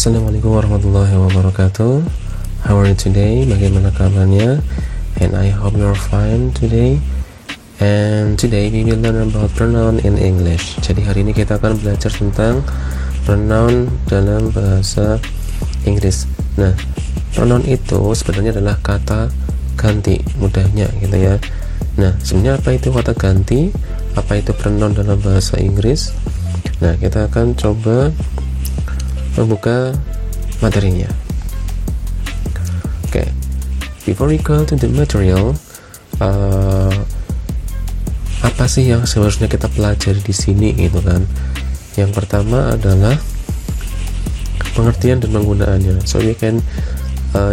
Assalamualaikum warahmatullahi wabarakatuh. How are you today? Bagaimana kabarnya? And I hope you're fine today. And today we will learn about pronoun in English. Jadi hari ini kita akan belajar tentang pronoun dalam bahasa Inggris. Nah, pronoun itu sebenarnya adalah kata ganti, mudahnya gitu ya. Nah, sebenarnya apa itu kata ganti? Apa itu pronoun dalam bahasa Inggris? Nah, kita akan coba membuka materinya. Oke, before we go to the material, apa sih yang seharusnya kita pelajari di sini gitu kan? Yang pertama adalah pengertian dan penggunaannya. So we can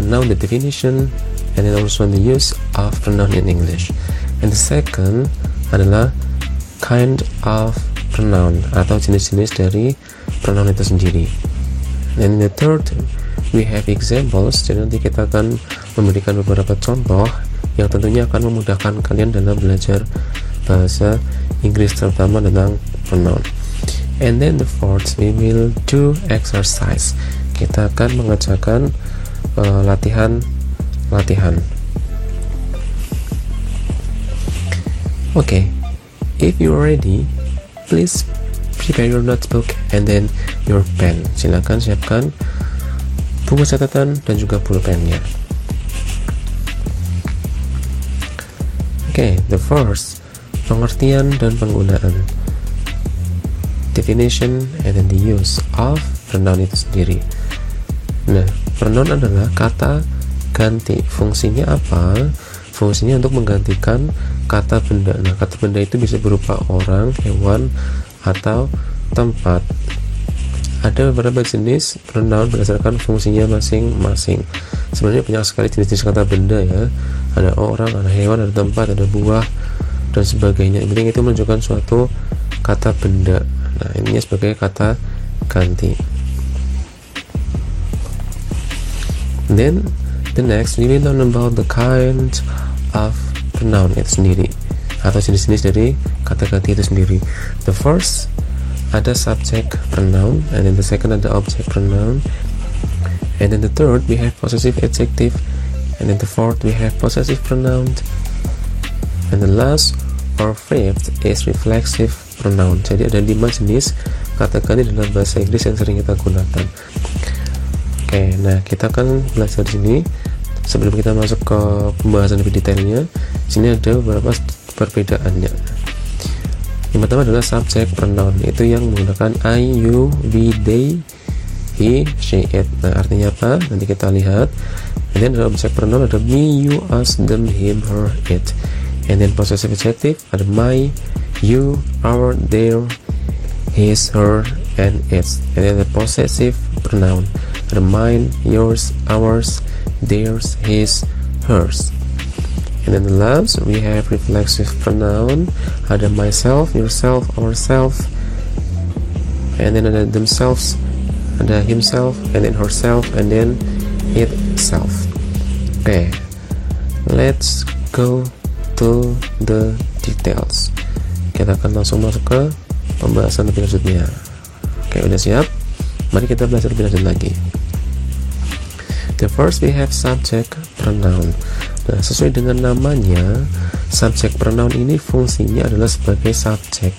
know the definition and then also the use of pronoun in English. And the second adalah kind of pronoun atau jenis-jenis dari pronoun itu sendiri. And the third, we have examples. Jadi nanti kita akan memberikan beberapa contoh yang tentunya akan memudahkan kalian dalam belajar bahasa Inggris, terutama tentang pronoun. And then the fourth, we will do exercise. Kita akan mengerjakan latihan. Okay, if you are ready, please prepare your notebook and then your pen. Silakan siapkan buku catatan dan juga pulpennya. Okay, the first, pengertian dan penggunaan. Definition and then the use of pronoun itu sendiri. Nah, pronoun adalah kata ganti. Fungsinya apa? Fungsinya untuk menggantikan kata benda. Nah, kata benda itu bisa berupa orang, hewan, atau tempat. Ada beberapa jenis pronoun berdasarkan fungsinya masing-masing. Sebenarnya banyak sekali jenis-jenis kata benda ya. Ada orang, ada hewan, ada tempat, ada buah, dan sebagainya. Yang penting itu menunjukkan suatu kata benda. Nah, ini sebagai kata ganti. Then the next, we will learn about the kind of pronoun itu sendiri, atau jenis-jenis dari kata ganti itu sendiri. The first, ada subject pronoun, and then the second ada object pronoun, and then the third we have possessive adjective, and then the fourth we have possessive pronoun, and the last or fifth is reflexive pronoun. Jadi ada 5 jenis kata ganti dalam bahasa Inggris yang sering kita gunakan. Oke, nah kita akan belajar di sini. Sebelum kita masuk ke pembahasan lebih detailnya, sini ada beberapa perbedaannya. Yang pertama adalah subject pronoun, itu yang menggunakan I, you, we, they, he, she, it. Nah, artinya apa? Nanti kita lihat. And then dalam object pronoun ada me, you, us, them, him, her, it. And then possessive adjective ada my, you, our, their, his, her, and its. And then the possessive pronoun ada mine, yours, ours, theirs, his, hers. And then the last we have reflexive pronoun, ada myself, yourself, ourself, and then ada themselves, ada himself, and then herself, and then itself. Okay, let's go to the details. Kita akan langsung masuk ke pembahasan lebih lanjutnya. Oke, udah siap? Mari kita belajar lebih lanjut lagi. The first we have subject pronoun. Nah, sesuai dengan namanya, subject pronoun ini fungsinya adalah sebagai subjek.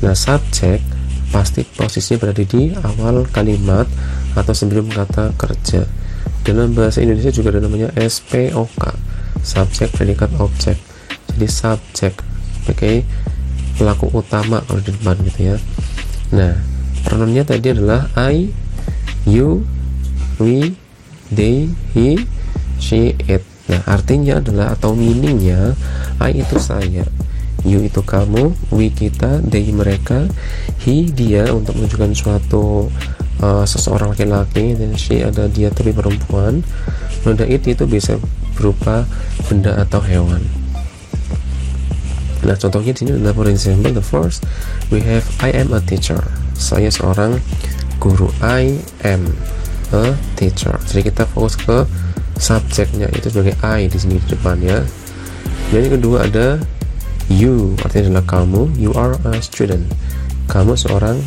Nah, subjek pasti posisinya berada di awal kalimat atau sebelum kata kerja. Dalam bahasa Indonesia juga ada namanya SPOK, subjek, predikat, objek. Jadi subjek sebagai pelaku utama kalau di depan gitu ya. Nah, pronounnya tadi adalah I, you, we, they, he, she, it. Nah, artinya adalah atau meaningnya, I itu saya, you itu kamu, we kita, they mereka, he dia untuk menunjukkan suatu seseorang laki-laki, dan she ada dia tapi perempuan. Noda it itu bisa berupa benda atau hewan. Nah, contohnya di sini adalah, for example, the first we have I am a teacher. Saya seorang guru. I am a teacher. Jadi kita fokus ke subjeknya itu sebagai I di sini di depan ya. Dan yang kedua ada you, artinya adalah kamu. You are a student. Kamu seorang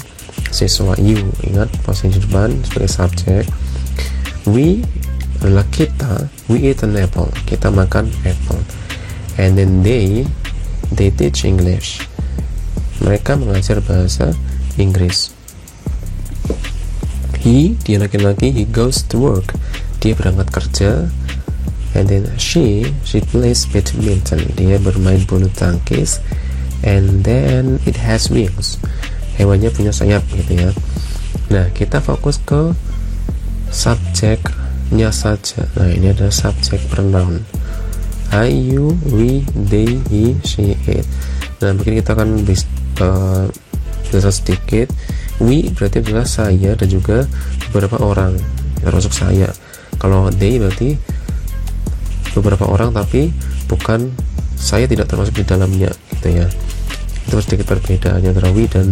siswa. You, ingat posisi di depan sebagai subjek. We adalah kita. We eat an apple, kita makan apple. And then they teach English, mereka mengajar bahasa Inggris. He, dia laki-laki, he goes to work, dia berangkat kerja. And then she plays badminton, dia bermain bulu tangkis. And then it has wings, hewannya punya sayap gitu ya. Nah, kita fokus ke subjeknya saja. Nah, ini adalah subjek pronoun. I, you, we, they, he, she, it. Nah, mungkin kita akan bisa sedikit. We berarti adalah saya dan juga beberapa orang, termasuk saya. Kalau they berarti beberapa orang tapi bukan, saya tidak termasuk di dalamnya gitu ya. Itu sedikit perbedaannya antara we dan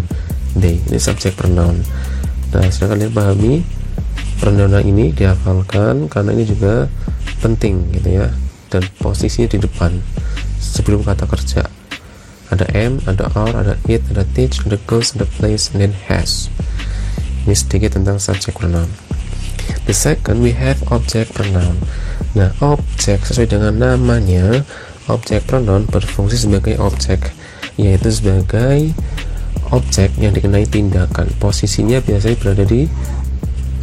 they. Ini subjek pronoun. Nah, sedangkan kalian pahami pronoun ini, dihafalkan karena ini juga penting gitu ya. Dan posisinya di depan sebelum kata kerja. Ada am, ada are, ada it, ada teach, ada goes, ada plays, and then has. Ini sedikit tentang subject pronoun. The second, we have object pronoun. Nah, objek sesuai dengan namanya, object pronoun berfungsi sebagai objek, yaitu sebagai objek yang dikenai tindakan. Posisinya biasanya berada di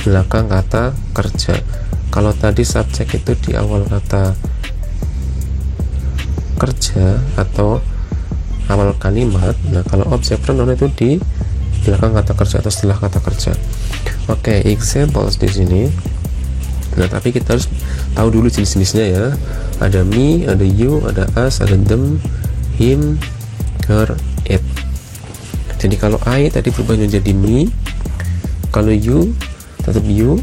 belakang kata kerja. Kalau tadi subjek itu di awal kata kerja atau awal kalimat, nah kalau objek pronoun itu di belakang kata kerja atau setelah kata kerja. Oke, examples di sini. Nah, tapi kita harus tahu dulu jenis-jenisnya ya. Ada me, ada you, ada us, ada them, him, her, it. Jadi kalau I tadi berubah menjadi me, kalau you tetap you,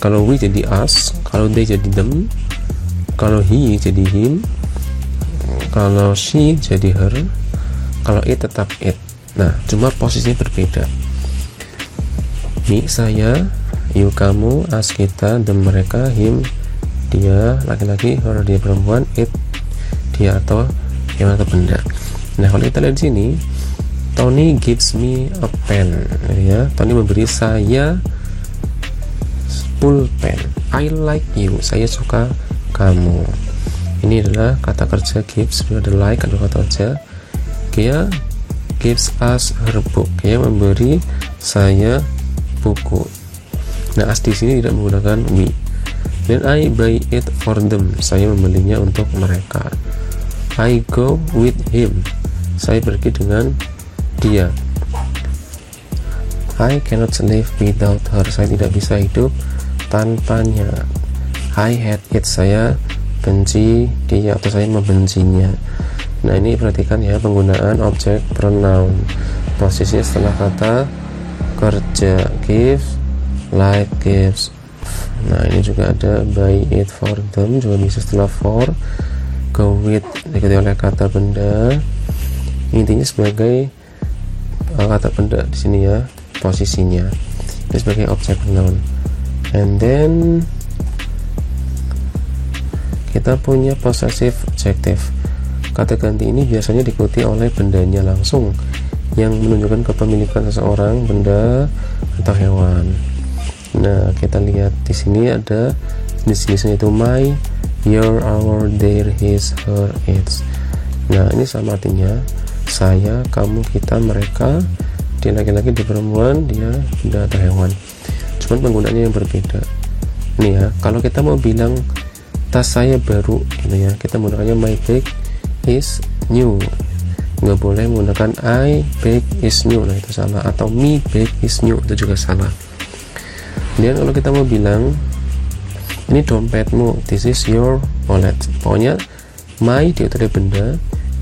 kalau we jadi us, kalau they jadi them, kalau he jadi him, kalau she jadi her, kalau it tetap it. Nah, cuma posisinya berbeda. Me, saya, you, kamu, us, kita, them, mereka, him, dia, laki-laki, her, dia, perempuan, it, dia atau hewan atau benda. Nah, kalau kita lihat di sini, Tony gives me a pen, ya. Tony memberi saya pulpen. I like you, saya suka kamu. Ini adalah kata kerja gives, ada like, ada kata kerja. Dia gives us her book, dia memberi saya buku. Nah, as di sini tidak menggunakan we. Then I buy it for them, saya membelinya untuk mereka. I go with him, saya pergi dengan dia. I cannot live without her, saya tidak bisa hidup tanpanya. I hate it, saya benci dia atau saya membencinya. Nah, ini perhatikan ya penggunaan objek pronoun. Posisinya setelah kata kerja, give, like, gives. Nah, ini juga ada buy it for them, juga bisa setelah for. Go with diikuti oleh kata benda. Intinya sebagai kata benda di sini ya, posisinya ini sebagai objek pronoun. And then kita punya possessive adjective. Kata ganti ini biasanya diikuti oleh bendanya langsung yang menunjukkan kepemilikan seseorang, benda atau hewan. Nah, kita lihat di sini ada jenis-jenisnya itu my, your, our, their, his, her, its. Nah, ini sama artinya saya, kamu, kita, mereka, dia laki-laki, dia perempuan, dia benda atau hewan. Cuman penggunaannya yang berbeda. Nih ya, kalau kita mau bilang tas saya baru gitu ya, kita menggunakannya my bag is new. Nggak boleh menggunakan I bag is new, nah itu salah. Atau me bag is new, itu juga salah. Dan kalau kita mau bilang ini dompetmu, this is your wallet, pokoknya my diikuti oleh benda,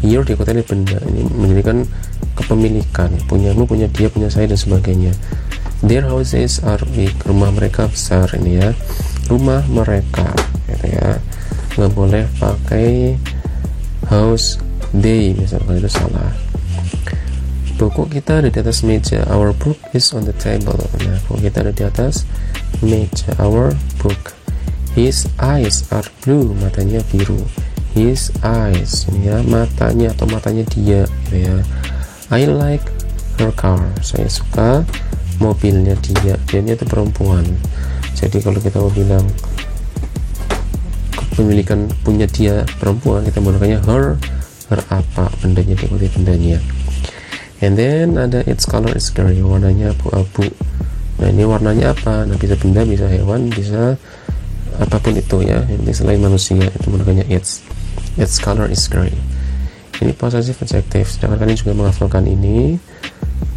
your diikuti oleh benda. Ini menjadikan kepemilikan, punyamu, punya dia, punya saya, dan sebagainya. Their houses are big, rumah mereka besar. Ini ya, rumah mereka gitu ya. Nggak boleh pakai house they misalkan, itu salah. Buku kita ada di atas meja, our book is on the table. Nah, buku kita ada di atas meja, our book. His eyes are blue, matanya biru. His eyes, ini ya, matanya atau matanya dia gitu ya. I like her car. Saya suka mobilnya dia. Dia itu perempuan. Jadi kalau kita mau bilang kepemilikan punya dia perempuan, kita menggunakannya her apa, bendanya, diikuti bendanya. And then ada its color is gray, warnanya abu-abu. Nah ini warnanya apa? Nah bisa benda, bisa hewan, bisa apapun itu ya. Ini selain manusia, itu menggunakannya its color is gray. Ini possessive adjective. Sedangkan kalian juga menghafalkan ini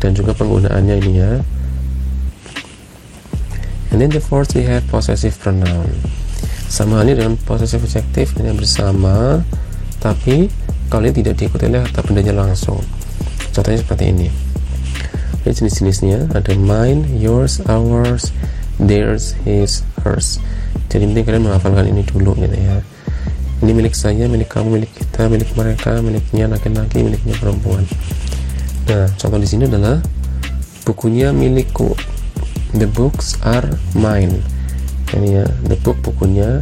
dan juga penggunaannya ini ya. And then the fourth we have possessive pronoun. Sama halnya dengan possessive adjective, ini bersama, tapi kalian tidak diikuti oleh kata bendanya langsung. Contohnya seperti ini. Ini jenis-jenisnya ada mine, yours, ours, theirs, his, hers. Jadi penting kalian menghafalkan ini dulu gitu ya. Ini milik saya, milik kamu, milik kita, milik mereka, miliknya laki-laki, miliknya perempuan. Nah, contoh di sini adalah bukunya milikku. The books are mine. Ini ya, the book, bukunya,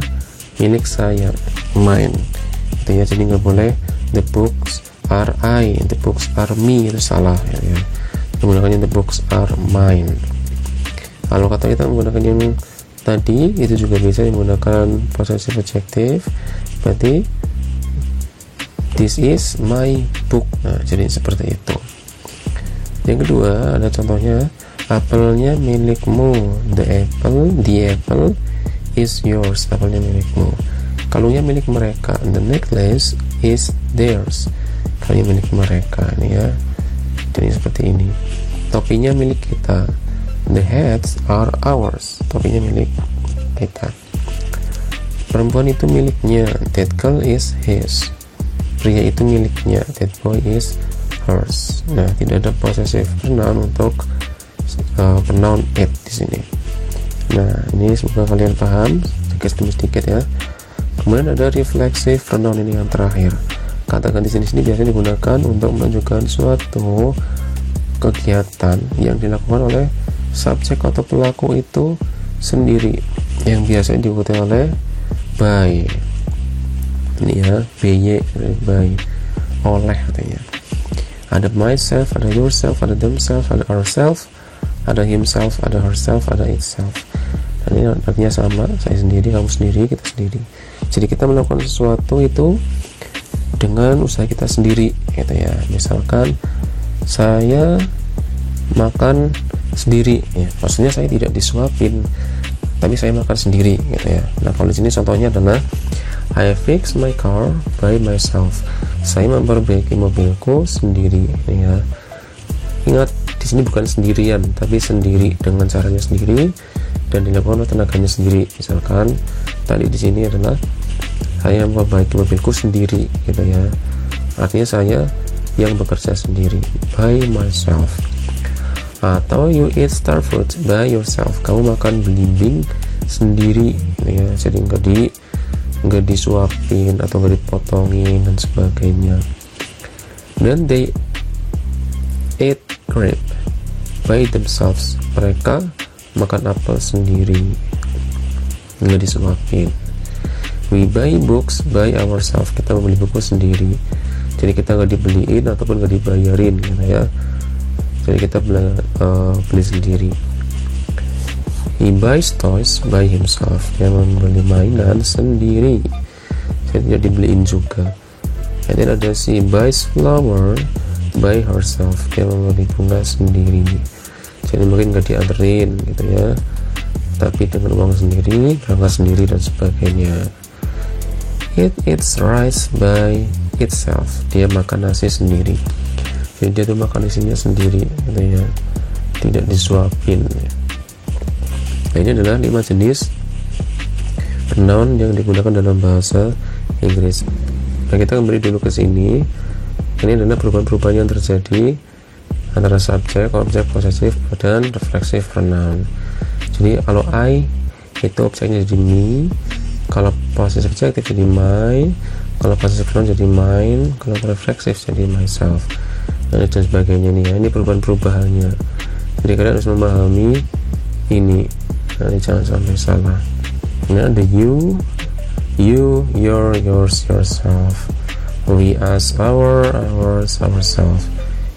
milik saya, mine. Itu ya, jadi nggak boleh the books are I, the books are me, itu salah ya. Menggunakannya the books are mine. Kalau kata kita menggunakan yang tadi, itu juga bisa menggunakan possessive adjective. Berarti this is my book. Nah, jadi seperti itu. Yang kedua ada contohnya, apelnya milikmu. The apple is yours. Apelnya milikmu. Kalungnya milik mereka. The necklace is theirs. Kalungnya milik mereka. Ini ya. Jadi seperti ini. Topinya milik kita. The hats are ours. Topinya milik kita. Perempuan itu miliknya. That girl is his. Pria itu miliknya. That boy is hers. Nah, tidak ada possessive pronoun untuk pronoun it di sini. Nah, ini semoga kalian paham sedikit demi sedikit ya. Kemudian ada reflexive pronoun, ini yang terakhir. Katakan di sini biasanya digunakan untuk menunjukkan suatu kegiatan yang dilakukan oleh subjek atau pelaku itu sendiri, yang biasanya diikuti oleh by. Ini ya, by, by, oleh katanya. Ada myself, ada yourself, ada themselves, ada ourselves, ada himself, ada herself, ada itself. Dan ini artinya sama, saya sendiri, kamu sendiri, kita sendiri. Jadi kita melakukan sesuatu itu dengan usaha kita sendiri gitu ya. Misalkan saya makan sendiri ya, maksudnya saya tidak disuapin, tapi saya makan sendiri gitu ya. Nah, kalau di sini contohnya adalah I fix my car by myself. Saya memperbaiki mobilku sendiri ya. Ingat, di sini bukan sendirian, tapi sendiri dengan caranya sendiri dan dilakukan oleh tenaganya sendiri. Misalkan tadi di sini adalah saya memperbaiki mobilku sendiri gitu ya. Artinya saya yang bekerja sendiri, by myself. Atau you eat star fruit by yourself. Kamu makan belimbing sendiri gitu ya. Jadi nggak disuapin atau nggak dipotongin dan sebagainya. Dan they ate grape by themselves. Mereka makan apel sendiri, nggak disuapin. We buy books by ourselves. Kita membeli buku sendiri, jadi kita nggak dibeliin ataupun nggak dibayarin gitu ya. Jadi kita beli sendiri. He buys toys by himself. Dia membeli mainan sendiri, jadi tidak dibeliin juga. Kemudian ada she buys flower by herself. Dia membeli bunga sendiri, jadi mungkin nggak dianterin gitu ya, tapi dengan uang sendiri, berangkat sendiri dan sebagainya. It eats rice by itself. Dia makan nasi sendiri, jadi dia tuh makan nasinya sendiri gitu ya, tidak disuapin. Nah, ini adalah 5 jenis pronoun yang digunakan dalam bahasa Inggris. Nah, kita kembali dulu ke sini. Ini adalah perubahan-perubahan yang terjadi antara subjek, objek, possessive, dan reflexive pronoun. Jadi kalau I itu objeknya jadi me, kalau possessive adjective jadi my, kalau possessive pronoun jadi mine, kalau reflexive jadi myself, dan sebagainya nih ya. Ini perubahan-perubahannya. Jadi kalian harus memahami ini. Nanti jangan sampai salah. Ini ada you, your, yours, yourself. We, us, ours, ourselves.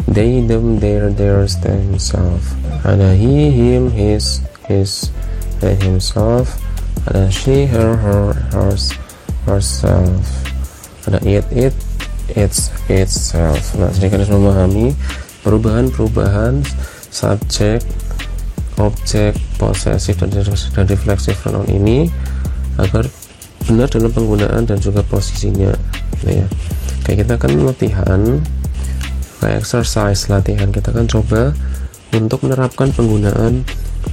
they, them, their, theirs, themselves. Ada he, him, his, and himself. Ada she, her, hers, herself. Ada it, its, itself. Nah, jadi kalian harus memahami perubahan subjek, objek, possessive dan reflexive pronoun ini agar benar dalam penggunaan dan juga posisinya, ya. Kayak kita kan latihan, kayak exercise latihan, kita kan coba untuk menerapkan penggunaan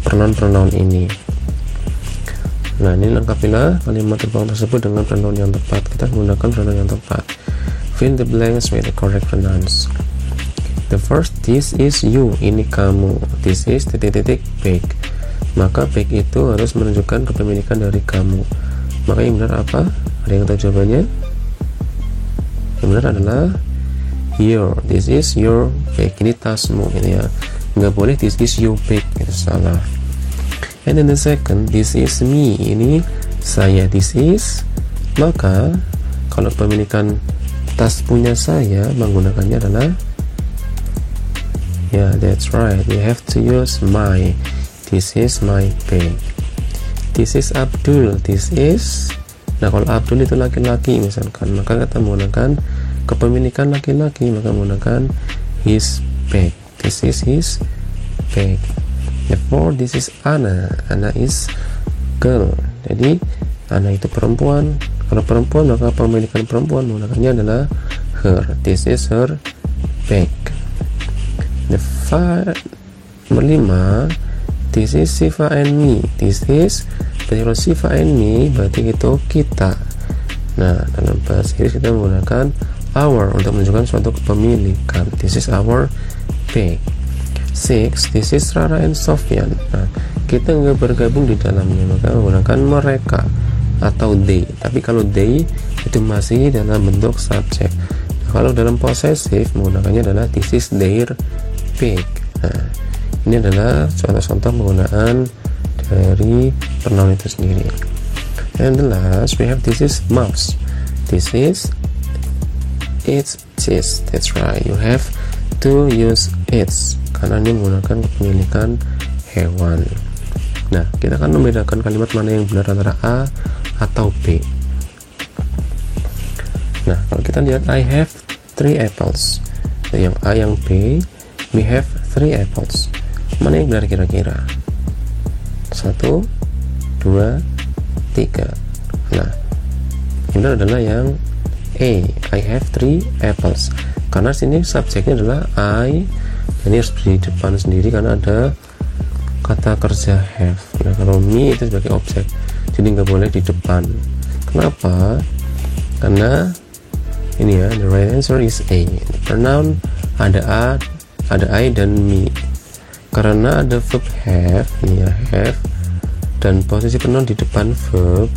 pronoun ini. Nah, ini lengkapilah kalimat terbawah tersebut dengan pronoun yang tepat. Kita menggunakan pronoun yang tepat. Fill the blanks with the correct pronouns. The first, this is you, ini kamu. This is bag. Maka bag itu harus menunjukkan kepemilikan dari kamu. Maka yang benar apa? Ada yang tahu jawabannya? Yang benar adalah your. This is your bag. Ini tasmu, gitu ya. Nggak boleh this is your bag, itu salah. And then the second, this is me, ini saya. This is, maka kalau kepemilikan tas punya saya, menggunakannya adalah, yeah, that's right, we have to use my. This is my bag. This is Abdul. This is, nah kalau Abdul itu laki-laki misalkan, maka kita menggunakan kepemilikan laki-laki, maka menggunakan his bag. This is his bag. Therefore, this is Anna. Anna is girl. Jadi Anna itu perempuan. Kalau perempuan, maka kepemilikan perempuan menggunakannya adalah her. This is her bag. Nomor 5, this is Siva and me. This is, berarti kalau Siva and me berarti itu kita. Nah, dalam bahasa Inggris kita menggunakan our untuk menunjukkan suatu kepemilikan. This is our bag. 6, this is Rara and Sofyan. Nah, kita nggak bergabung di dalamnya, maka menggunakan mereka atau they. Tapi kalau they itu masih dalam bentuk subjek. Nah, kalau dalam possessive menggunakannya adalah this is their bag. Nah, ini adalah contoh-contoh penggunaan dari pronoun itu sendiri. And the last we have this is mouse. This is its. That's right. You have to use its karena ini menggunakan kepemilikan hewan. Nah, kita akan membedakan kalimat mana yang benar antara A atau B. Nah, kalau kita lihat I have 3 apples. Yang A, yang B, we have 3 apples. Mana yang benar kira-kira? 1, 2, 3. Nah, yang benar adalah yang A. I have 3 apples. Karena sini subjeknya adalah I. Ini harus di depan sendiri karena ada kata kerja have. Nah, kalau me itu sebagai objek, jadi nggak boleh di depan. Kenapa? Karena ini ya, the right answer is A. Pronoun ada A, ada I dan me. Karena ada verb have, ini ya have, dan posisi pronoun di depan verb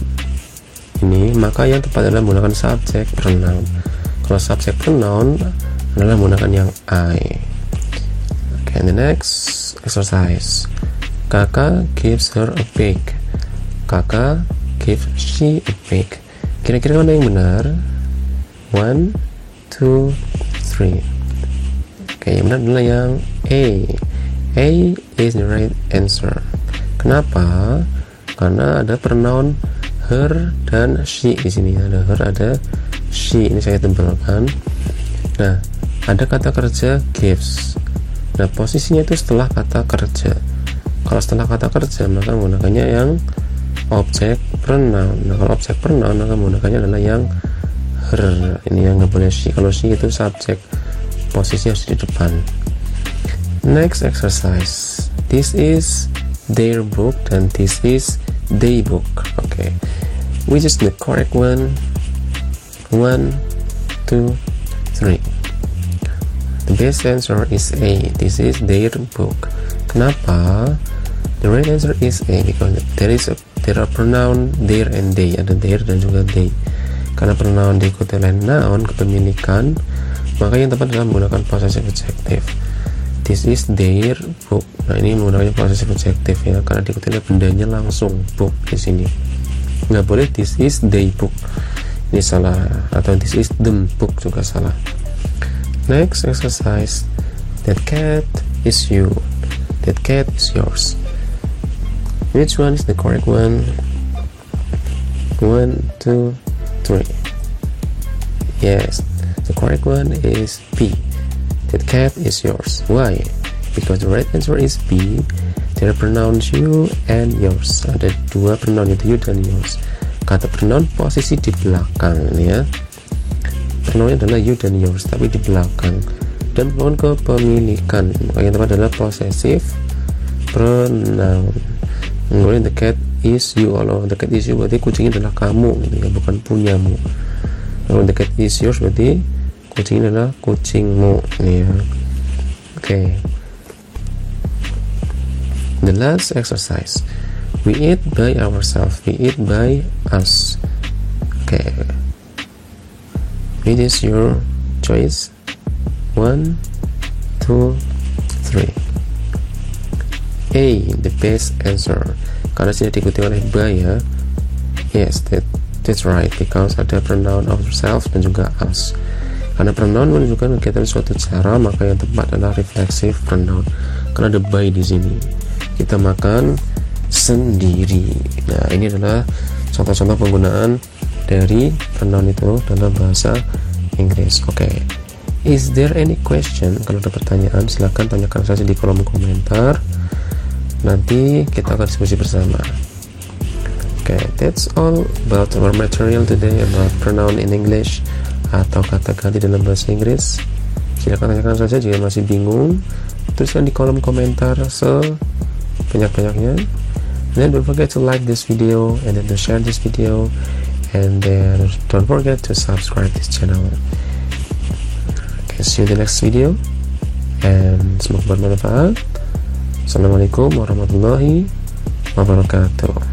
ini, maka yang tepat adalah menggunakan subjek pronoun. Kalau subjek pronoun adalah menggunakan yang I. And the next exercise, Kakak gives her a bag. Kakak gives she a bag. Kira-kira mana yang benar? 1, 2, 3. Oke, yang benar adalah yang A. A is the right answer. Kenapa? Karena ada pronoun her dan she di sini. Ada her, ada she. Ini saya tempelkan. Nah, ada kata kerja gives. Nah, posisinya itu setelah kata kerja. Kalau setelah kata kerja, maka menggunakannya yang objek pronoun. Nah, kalau objek pronoun, maka menggunakannya adalah yang her. Ini yang nggak boleh she. Kalau she itu subjek, posisi harus di depan. Next exercise. This is their book dan this is they book. Okay. Which is the correct one? 1, 2, 3. The best answer is A. This is their book. Kenapa? The right answer is A because there are pronoun their and they. Ada their dan juga they. Karena pronoun diikuti oleh noun kepemilikan, maka yang tepat adalah menggunakan possessive adjective. This is their book. Nah, ini menggunakan possessive adjective ya, karena diikuti oleh bendanya langsung book di sini. Nggak boleh this is they book. Ini salah, atau this is them book juga salah. Next exercise. That cat is you. That cat is yours. Which one is the correct one? 1, 2, 3. Yes, the correct one is B. That cat is yours. Why? Because the right answer is B. There are pronouns you and yours. Ada dua pronoun, yaitu you dan yours. Kata pronoun posisi di belakang, ya. Pronounnya adalah you dan yours, tapi di belakang. Dan pronoun kepemilikan, makanya yang tepat adalah possessive pronoun. Kemudian the cat is you. Kalau the cat is you berarti kucingnya adalah kamu, gitu ya, bukan punyamu. Kalau the cat is yours berarti kucingnya adalah kucingmu, ya. Okay. The last exercise. We eat by ourselves. We eat by us. Okay. It is your choice. 1, 2, 3. A, the best answer. Karena sudah diikuti oleh by, ya. Yes, that's right. Because ada pronoun of yourself dan juga us. Karena pronoun menunjukkan kegiatan suatu cara, maka yang tepat adalah reflexive pronoun. Karena ada by di sini. Kita makan sendiri. Nah, ini adalah contoh-contoh penggunaan dari pronoun itu dalam bahasa Inggris. Oke. Is there any question? Kalau ada pertanyaan, silahkan tanyakan saja di kolom komentar. Nanti kita akan diskusi bersama. Oke, that's all about our material today about pronoun in English atau kata ganti dalam bahasa Inggris. Silahkan tanyakan saja jika masih bingung. Tuliskan di kolom komentar banyak-banyaknya. Then don't forget to like this video and then to share this video, and then don't forget to subscribe this channel. Okay, see you in the next video, and semoga bermanfaat. Assalamualaikum warahmatullahi wabarakatuh.